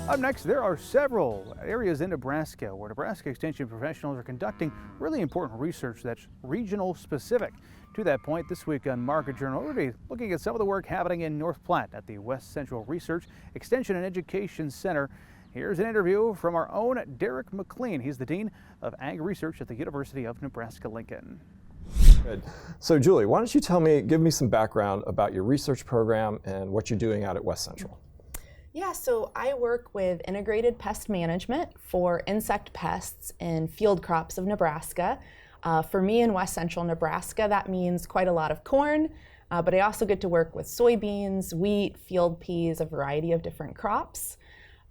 Up next, there are several areas in Nebraska where Nebraska Extension professionals are conducting really important research that's regional specific. To that point, this week on Market Journal, we're going to be looking at some of the work happening in North Platte at the West Central Research, Extension and Education Center. Here's an interview from our own Derek Mclean. He's the Dean of Ag Research at the University of Nebraska-Lincoln. Good. So Julie, why don't you give me some background about your research program and what you're doing out at West Central? Yeah, so I work with integrated pest management for insect pests in field crops of Nebraska. For me in West Central Nebraska, that means quite a lot of corn, but I also get to work with soybeans, wheat, field peas, a variety of different crops.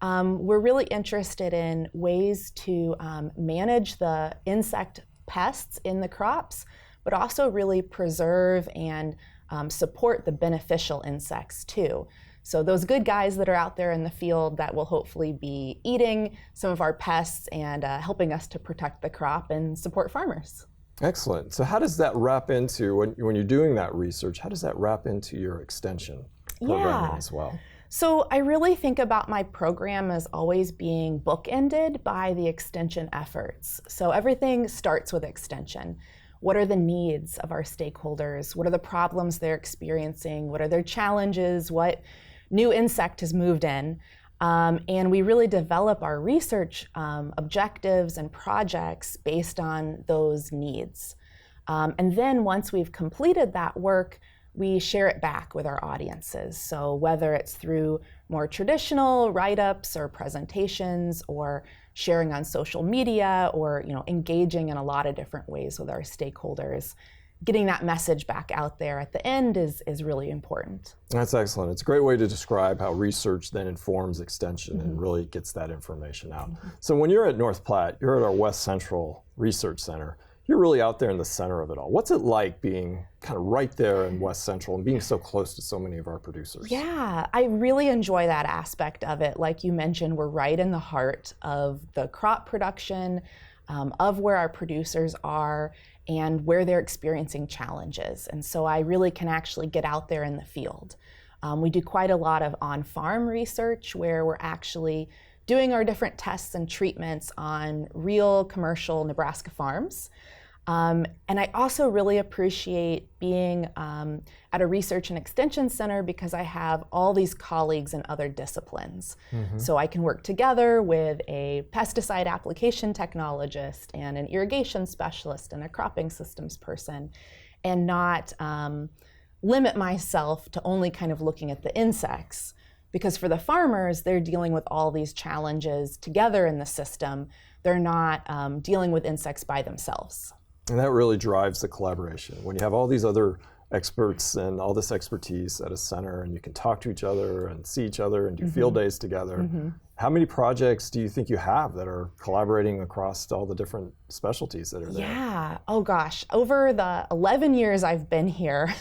We're really interested in ways to manage the insect pests in the crops, but also really preserve and support the beneficial insects too. So those good guys that are out there in the field that will hopefully be eating some of our pests and helping us to protect the crop and support farmers. Excellent. So how does that wrap into, when you're doing that research, how does that wrap into your extension programming as well? So I really think about my program as always being bookended by the extension efforts. So everything starts with extension. What are the needs of our stakeholders? What are the problems they're experiencing? What are their challenges? What new insect has moved in? And we really develop our research objectives and projects based on those needs. And then once we've completed that work, we share it back with our audiences. So whether it's through more traditional write-ups or presentations or sharing on social media or engaging in a lot of different ways with our stakeholders, getting that message back out there at the end is really important. That's excellent. It's a great way to describe how research then informs extension and really gets that information out. So when you're at North Platte, you're at our West Central Research Center. You're really out there in the center of it all. What's it like being kind of right there in West Central and being so close to so many of our producers? Yeah, I really enjoy that aspect of it. Like you mentioned, we're right in the heart of the crop production, of where our producers are and where they're experiencing challenges. And so I really can actually get out there in the field. We do quite a lot of on-farm research where we're actually doing our different tests and treatments on real commercial Nebraska farms. And I also really appreciate being at a research and extension center because I have all these colleagues in other disciplines. So I can work together with a pesticide application technologist and an irrigation specialist and a cropping systems person and not limit myself to only kind of looking at the insects. Because for the farmers, they're dealing with all these challenges together in the system. They're not dealing with insects by themselves. And that really drives the collaboration. When you have all these other experts and all this expertise at a center and you can talk to each other and see each other and do field days together, how many projects do you think you have that are collaborating across all the different specialties that are there? Yeah, oh gosh, over the 11 years I've been here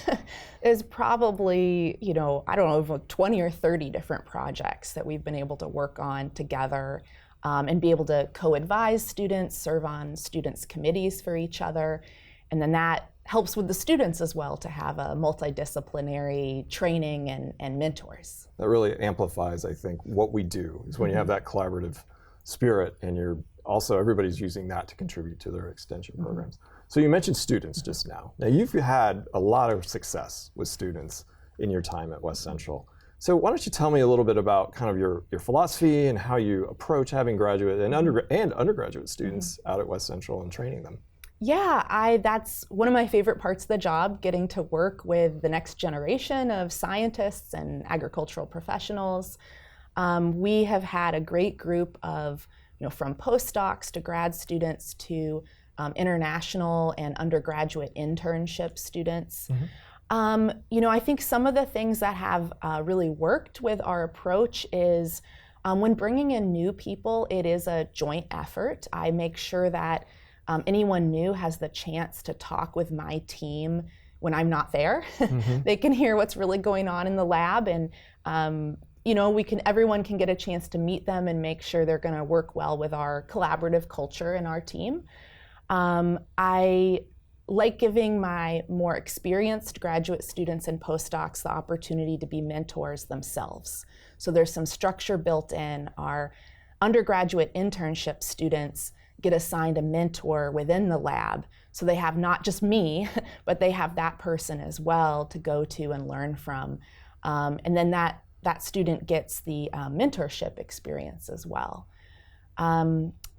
is probably, I don't know, over 20 or 30 different projects that we've been able to work on together. And be able to co-advise students, serve on students' committees for each other. And then that helps with the students as well to have a multidisciplinary training and mentors. That really amplifies, I think, what we do is when you have that collaborative spirit and everybody's using that to contribute to their extension programs. So you mentioned students just now. Now you've had a lot of success with students in your time at West Central. So why don't you tell me a little bit about kind of your philosophy and how you approach having graduate and undergraduate students out at West Central and training them? Yeah, that's one of my favorite parts of the job, getting to work with the next generation of scientists and agricultural professionals. We have had a great group of, from postdocs to grad students to international and undergraduate internship students. I think some of the things that have really worked with our approach is when bringing in new people, it is a joint effort. I make sure that anyone new has the chance to talk with my team when I'm not there. They can hear what's really going on in the lab and everyone can get a chance to meet them and make sure they're going to work well with our collaborative culture in our team. I like giving my more experienced graduate students and postdocs the opportunity to be mentors themselves. So there's some structure built in. Our undergraduate internship students get assigned a mentor within the lab. So they have not just me, but they have that person as well to go to and learn from. And then that student gets the mentorship experience as well.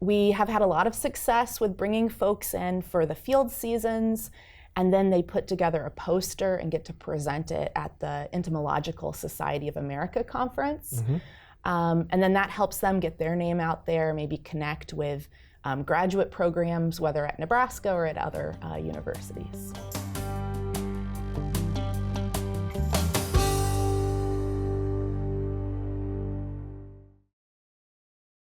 We have had a lot of success with bringing folks in for the field seasons, and then they put together a poster and get to present it at the Entomological Society of America conference. And then that helps them get their name out there, maybe connect with graduate programs, whether at Nebraska or at other universities.